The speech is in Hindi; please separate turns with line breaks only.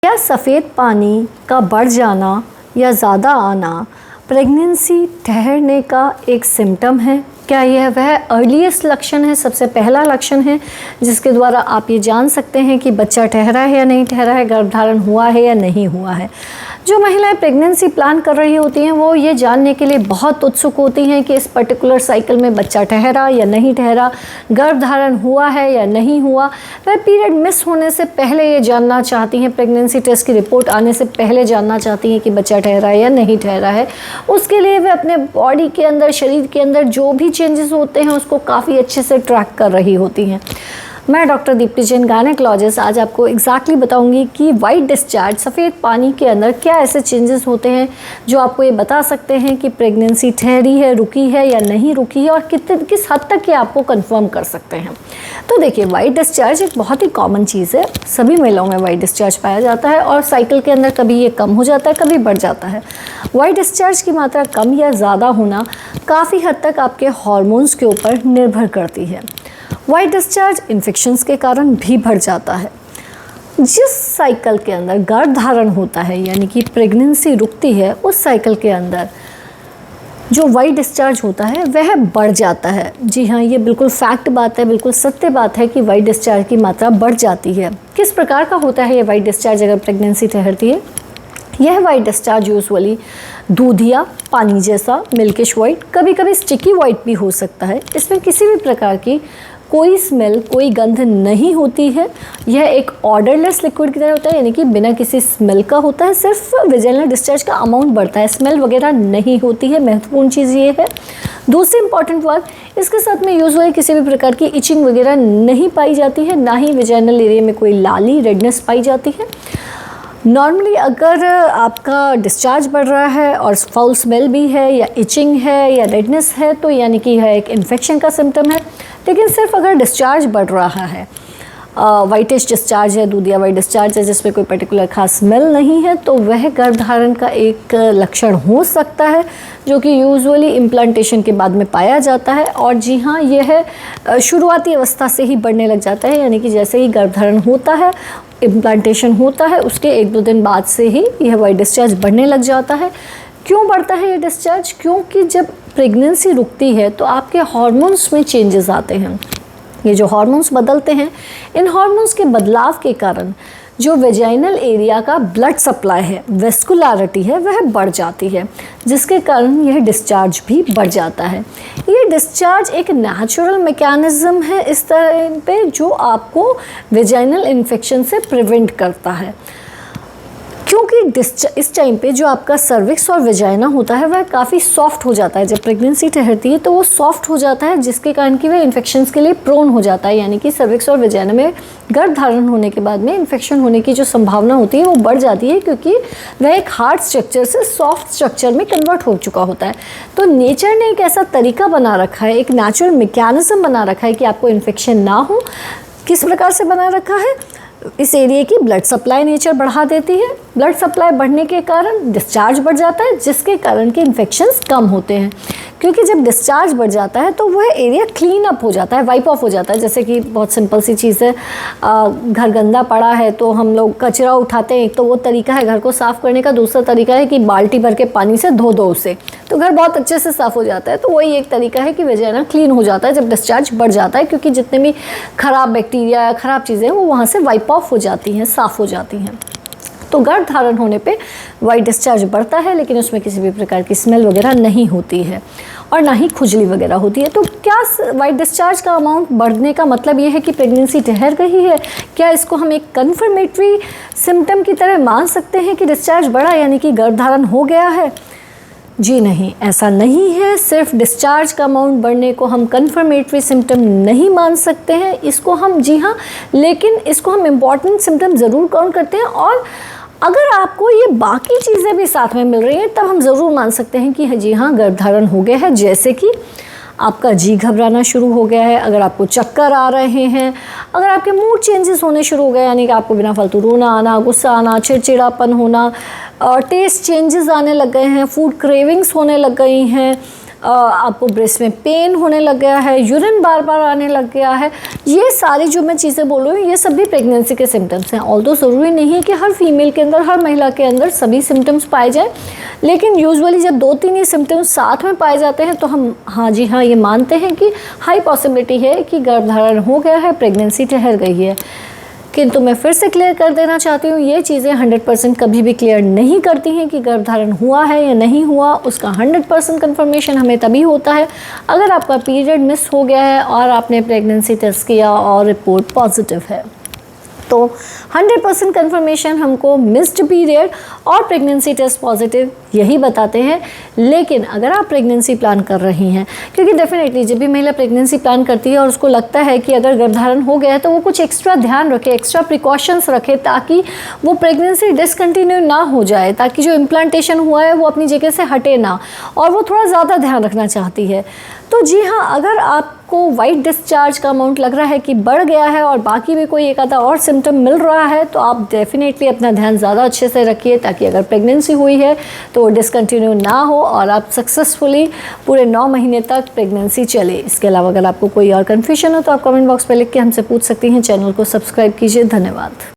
क्या सफ़ेद पानी का बढ़ जाना या ज़्यादा आना प्रेगनेंसी ठहरने का एक सिम्टम है? क्या यह वह अर्लीस्ट लक्षण है, सबसे पहला लक्षण है जिसके द्वारा आप ये जान सकते हैं कि बच्चा ठहरा है या नहीं ठहरा है, गर्भधारण हुआ है या नहीं हुआ है? जो महिलाएं प्रेगनेंसी प्लान कर रही होती हैं वो ये जानने के लिए बहुत उत्सुक होती हैं कि इस पर्टिकुलर साइकिल में बच्चा ठहरा या नहीं ठहरा, गर्भधारण हुआ है या नहीं हुआ। वह पीरियड मिस होने से पहले ये जानना चाहती हैं, प्रेगनेंसी टेस्ट की रिपोर्ट आने से पहले जानना चाहती हैं कि बच्चा ठहरा है या नहीं ठहरा है। उसके लिए वे अपने बॉडी के अंदर, शरीर के अंदर जो भी चेंजेस होते हैं उसको काफ़ी अच्छे से ट्रैक कर रही होती हैं। मैं डॉक्टर दीप्ति जैन, गायनेकोलॉजिस्ट, आज आपको एग्जैक्टली बताऊंगी कि वाइट डिस्चार्ज, सफ़ेद पानी के अंदर क्या ऐसे चेंजेस होते हैं जो आपको ये बता सकते हैं कि प्रेगनेंसी ठहरी है, रुकी है या नहीं रुकी है, और किस हद तक ये आपको कंफर्म कर सकते हैं। तो देखिए, वाइट डिस्चार्ज एक बहुत ही कॉमन चीज़ है, सभी महिलाओं में वाइट डिस्चार्ज पाया जाता है और साइकिल के अंदर कभी ये कम हो जाता है, कभी बढ़ जाता है। वाइट डिस्चार्ज की मात्रा कम या ज़्यादा होना काफ़ी हद तक आपके हार्मोन्स के ऊपर निर्भर करती है। वाइट डिस्चार्ज इन्फेक्शंस के कारण भी बढ़ जाता है। जिस साइकिल के अंदर गर्भधारण होता है यानी कि प्रेगनेंसी रुकती है, उस साइकिल के अंदर जो वाइट डिस्चार्ज होता है वह बढ़ जाता है। जी हाँ, ये बिल्कुल फैक्ट बात है, बिल्कुल सत्य बात है कि वाइट डिस्चार्ज की मात्रा बढ़ जाती है। किस प्रकार का होता है ये वाइट डिस्चार्ज अगर प्रेगनेंसी ठहरती है? यह वाइट डिस्चार्ज यूजुअली दूधिया पानी जैसा मिल्किश वाइट, कभी कभी स्टिकी वाइट भी हो सकता है। इसमें किसी भी प्रकार की कोई स्मेल, कोई गंध नहीं होती है। यह एक ऑर्डरलेस लिक्विड की तरह होता है, यानी कि बिना किसी स्मेल का होता है। सिर्फ वेजाइनल डिस्चार्ज का अमाउंट बढ़ता है, स्मेल वगैरह नहीं होती है। महत्वपूर्ण चीज़ ये है। दूसरी इंपॉर्टेंट बात, इसके साथ में यूजुअली किसी भी प्रकार की इचिंग वगैरह नहीं पाई जाती है, ना ही वेजाइनल एरिया में कोई लाली, रेडनेस पाई जाती है। नॉर्मली अगर आपका डिस्चार्ज बढ़ रहा है और फाउल स्मेल भी है या इचिंग है या रेडनेस है तो यानी कि यह एक इन्फेक्शन का सिम्टम है। लेकिन सिर्फ अगर डिस्चार्ज बढ़ रहा है, वाइटिश डिस्चार्ज है, दूधिया वाइट डिस्चार्ज है जिसमें कोई पर्टिकुलर खास स्मेल नहीं है, तो वह गर्भधारण का एक लक्षण हो सकता है जो कि यूजुअली इम्प्लांटेशन के बाद में पाया जाता है। और जी हाँ, यह शुरुआती अवस्था से ही बढ़ने लग जाता है, यानी कि जैसे ही गर्भधारण होता है, इम्प्लांटेशन होता है, उसके 1-2 दिन बाद से ही यह वाइट डिस्चार्ज बढ़ने लग जाता है। क्यों बढ़ता है ये डिस्चार्ज? क्योंकि जब प्रेगनेंसी रुकती है तो आपके हार्मोन्स में चेंजेस आते हैं। ये जो हार्मोन्स बदलते हैं, इन हार्मोन्स के बदलाव के कारण जो वेजाइनल एरिया का ब्लड सप्लाई है, वेस्कुलरिटी है, वह बढ़ जाती है, जिसके कारण यह डिस्चार्ज भी बढ़ जाता है। ये डिस्चार्ज एक नेचुरल मैकेनिज्म है इस तरह पे, जो आपको वेजाइनल इन्फेक्शन से प्रिवेंट करता है। क्योंकि इस टाइम पे जो आपका सर्विक्स और वेजाइना होता है वह काफ़ी सॉफ्ट हो जाता है। जब प्रेगनेंसी ठहरती है तो वो सॉफ्ट हो जाता है, जिसके कारण कि वह इन्फेक्शंस के लिए प्रोन हो जाता है, यानी कि सर्विक्स और वेजाइना में गर्भधारण होने के बाद में इन्फेक्शन होने की जो संभावना होती है वो बढ़ जाती है, क्योंकि वह एक हार्ड स्ट्रक्चर से सॉफ्ट स्ट्रक्चर में कन्वर्ट हो चुका होता है। तो नेचर ने एक ऐसा तरीका बना रखा है, एक नेचुरल मैकेनिज्म बना रखा है कि आपको इन्फेक्शन ना हो। किस प्रकार से बना रखा है? इस एरिया की ब्लड सप्लाई नेचर बढ़ा देती है। ब्लड सप्लाई बढ़ने के कारण डिस्चार्ज बढ़ जाता है, जिसके कारण के इन्फेक्शंस कम होते हैं। क्योंकि जब डिस्चार्ज बढ़ जाता है तो वह एरिया क्लीन अप हो जाता है, वाइप ऑफ हो जाता है। जैसे कि बहुत सिंपल सी चीज़ है, घर गंदा पड़ा है तो हम लोग कचरा उठाते हैं, एक तो वो तरीका है घर को साफ़ करने का, दूसरा तरीका है कि बाल्टी भर के पानी से धो दो उसे, तो घर बहुत अच्छे से साफ़ हो जाता है। तो वही एक तरीका है कि वेजाइना क्लीन हो जाता है जब डिस्चार्ज बढ़ जाता है, क्योंकि जितने भी खराब बैक्टीरिया या ख़राब चीज़ें हैं वो वहाँ से वाइप ऑफ हो जाती हैं, साफ़ हो जाती हैं। तो गर्भधारण होने पे वाइट डिस्चार्ज बढ़ता है, लेकिन उसमें किसी भी प्रकार की स्मेल वगैरह नहीं होती है और ना ही खुजली वगैरह होती है। तो क्या वाइट डिस्चार्ज का अमाउंट बढ़ने का मतलब ये है कि प्रेगनेंसी ठहर गई है? क्या इसको हम एक कन्फर्मेटरी सिम्टम की तरह मान सकते हैं कि डिस्चार्ज बढ़ा यानी कि गर्भधारण हो गया है? जी नहीं, ऐसा नहीं है। सिर्फ डिस्चार्ज का अमाउंट बढ़ने को हम कन्फर्मेटरी सिम्टम नहीं मान सकते हैं। इसको हम, जी हाँ, लेकिन इसको हम इम्पॉर्टेंट सिम्टम ज़रूर काउंट करते हैं। और अगर आपको ये बाकी चीज़ें भी साथ में मिल रही हैं तब हम ज़रूर मान सकते हैं कि जी हाँ, गर्भधारण हो गया है। जैसे कि आपका जी घबराना शुरू हो गया है, अगर आपको चक्कर आ रहे हैं, अगर आपके मूड चेंजेस होने शुरू हो गए, यानी कि आपको बिना फालतू रोना आना, गुस्सा आना, चिड़चिड़ापन होना, टेस्ट चेंजेस आने लग गए हैं, फूड क्रेविंग्स होने लग गई हैं, आपको ब्रेस्ट में पेन होने लग गया है, यूरिन बार बार आने लग गया है, ये सारी जो मैं चीज़ें बोल रही हूँ ये सभी प्रेगनेंसी के सिम्टम्स हैं। ऑल्दो ज़रूरी नहीं है कि हर फीमेल के अंदर, हर महिला के अंदर सभी सिम्टम्स पाए जाएँ, लेकिन यूजुअली जब 2-3 ये सिम्टम्स साथ में पाए जाते हैं तो हम हाँ जी हाँ ये मानते हैं कि हाई पॉसिबिलिटी है कि गर्भधारण हो गया है, प्रेगनेंसी ठहर गई है। किंतु मैं फिर से क्लियर कर देना चाहती हूँ, ये चीज़ें 100% कभी भी क्लियर नहीं करती हैं कि गर्भधारण हुआ है या नहीं हुआ। उसका 100% कन्फर्मेशन हमें तभी होता है अगर आपका पीरियड मिस हो गया है और आपने प्रेगनेंसी टेस्ट किया और रिपोर्ट पॉजिटिव है। तो 100% कन्फर्मेशन हमको मिस्ड पीरियड और प्रेगनेंसी टेस्ट पॉजिटिव यही बताते हैं। लेकिन अगर आप प्रेगनेंसी प्लान कर रही हैं, क्योंकि डेफिनेटली जब भी महिला प्रेगनेंसी प्लान करती है और उसको लगता है कि अगर गर्भधारण हो गया है तो वो कुछ एक्स्ट्रा ध्यान रखे, एक्स्ट्रा प्रिकॉशंस रखे ताकि वो प्रेगनेंसी डिसकंटिन्यू ना हो जाए, ताकि जो इम्प्लांटेशन हुआ है वो अपनी जगह से हटे ना, और वो थोड़ा ज़्यादा ध्यान रखना चाहती है। तो जी हाँ, अगर आपको वाइट डिस्चार्ज का अमाउंट लग रहा है कि बढ़ गया है और बाकी भी कोई एक आधा और सिम्टम मिल रहा है तो आप डेफिनेटली अपना ध्यान ज़्यादा अच्छे से रखिए, ताकि अगर प्रेगनेंसी हुई है तो वो डिसकंटिन्यू ना हो और आप सक्सेसफुली पूरे 9 महीने तक प्रेगनेंसी चले। इसके अलावा अगर आपको कोई और कन्फ्यूजन हो तो आप कमेंट बॉक्स में लिख के हमसे पूछ सकती हैं। चैनल को सब्सक्राइब कीजिए। धन्यवाद।